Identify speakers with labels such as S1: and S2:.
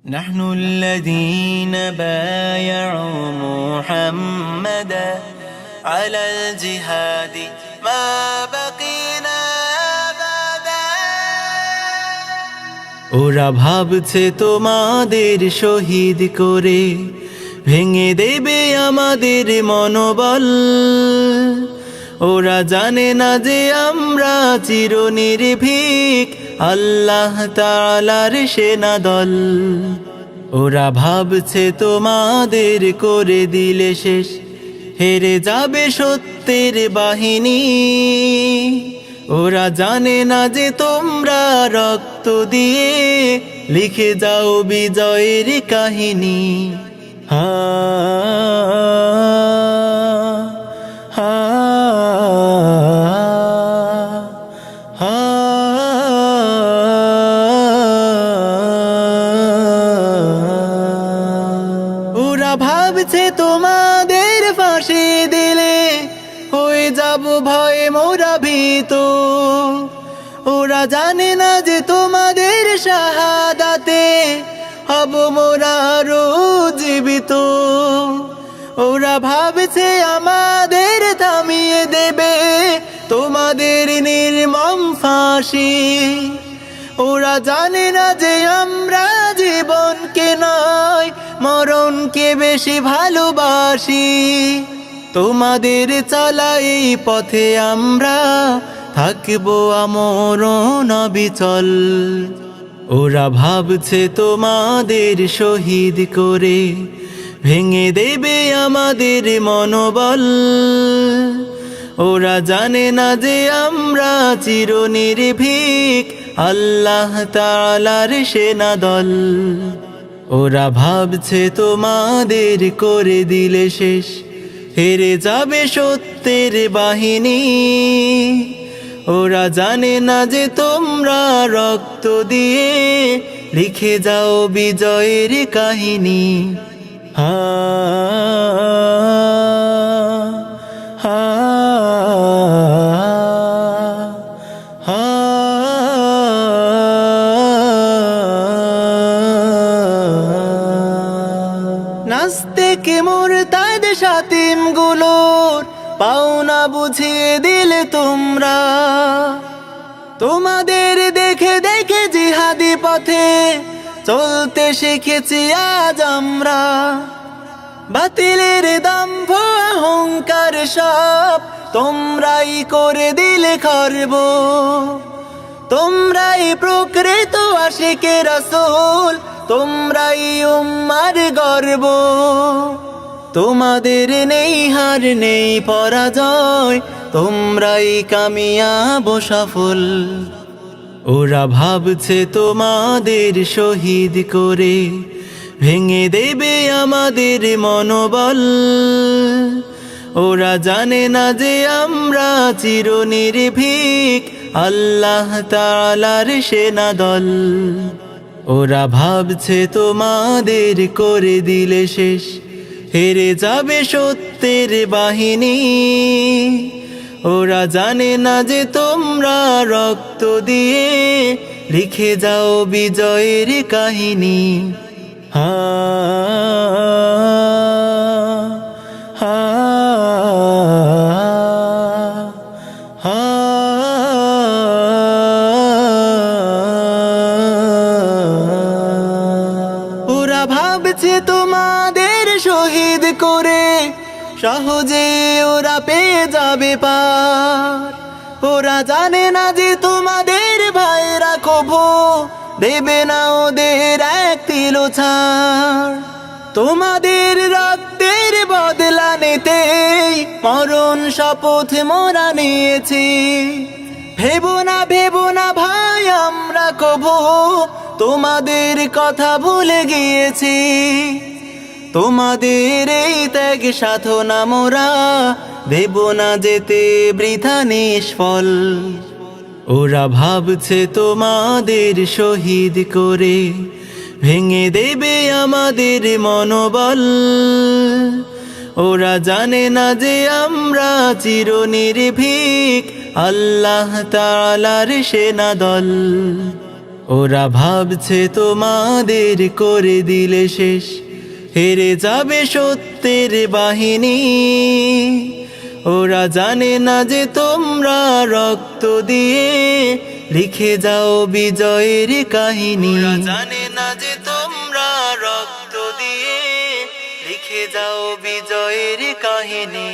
S1: نحن الذين بايعوا محمدا على الجهاد ما بقينا أبدا ওরা ভাবছে তোমাদের শহীদ করে ভেঙে দেবে আমাদের মনোবল। ওরা জানে না যে আমরা চিরনির্ভীক আল্লাহ তাআলার সেনাদল। ওরা ভাবছে তোমাদের করে দিলে শেষ হেরে যাবে সত্যের বাহিনী। ওরা জানে না যে তোমরা রক্ত দিয়ে লিখে যাও বিজয়ের কাহিনী। হা হা হা ওরা ভাবছে তোমাদের ফাঁসি দিলে হয়ে যাব ভয়ে মোরা ভীত। ওরা জানে না যে তোমাদের শাহাদাতে হব মোরা আরো জীবিত। ওরা ভাবছে আমাদের থামিয়ে দেবে তোমাদের নির্মম ফাঁসি। ওরা জানে না যে আমরা জীবনকে নয় মরণকে বেশি ভালোবাসি। তোমাদের চলা এই পথে আমরা থাকবো আমরণ অবিচল। ওরা ভাবছে তোমাদের শহীদ করে ভেঙে দেবে আমাদের মনোবল। ওরা জানে না যে আমরা চিরনির্ভীক আল্লাহ তাআলার সেনাদল। ওরা ভাবছে তোমাদের করে দিলে শেষ হেরে যাবে সত্যের বাহিনী। ওরা জানে না যে তোমরা রক্ত দিয়ে লিখে যাও বিজয়ের কাহিনী। হা হা হা নাস্তিক মুরতাদ শাতিম গুলোর পাওনা বুঝিয়ে দিলে তোমরা। তোমাদের দেখে দেখে জিহাদি পথে চলতে শিখেছি আজ আমরা। বাতিলের দম্ভ অহংকার সব তোমরাই করে দিলে খর্ব। তোমরাই প্রকৃত আশিকে রাসূল, তোমরাই উম্মার গর্ব। তোমাদের নেই হার নেই পরাজয়, তোমরাই কামিয়াব সফল। ওরা ভাবছে তোমাদের শহীদ করে ভেঙে দেবে আমাদের মনোবল। ওরা জানে না যে আমরা চিরনির্ভীক আল্লাহ তাআলার সেনাদল। ওরা ভাবছে তোমাদের করে দিলে শেষ হেরে যাবে সত্যের বাহিনী। ওরা জানে না যে তোমরা রক্ত দিয়ে লিখে যাও বিজয়ের কাহিনী। হা হা হা ওরা ভাবছে তোমাদের শহীদ করে সহজে ওরা পেয়ে যাবে পার। ওরা জানে না যে তোমাদের ভাইরা কভু দেবে না ওদের এক তিলো ছাড়। তোমাদের রক্তের বদলা নিতেই মরণ শপথ মোরা নিয়েছি। ভেবো না ভাই আমরা কভু তোমাদের কথা ভুলে গিয়েছি। তোমাদের এই ত্যাগ সাধনা মোরা দেব না যেতে বৃথা নিষ্ফল। ওরা ভাবছে তোমাদের শহীদ করে ভেঙে দেবে আমাদের মনোবল। ওরা জানে না যে আমরা চিরনির্ভীক আল্লাহ তাআলার সেনাদল। ওরা ভাবছে তোমাদের করে দিলে শেষ, হেরে যাবে সত্যের বাহিনী। ওরা জানে না যে তোমরা রক্ত দিয়ে লিখে যাও বিজয়ের কাহিনী। ওরা জানে না যে তোমরা রক্ত দিয়ে লিখে যাও বিজয়ের কাহিনী।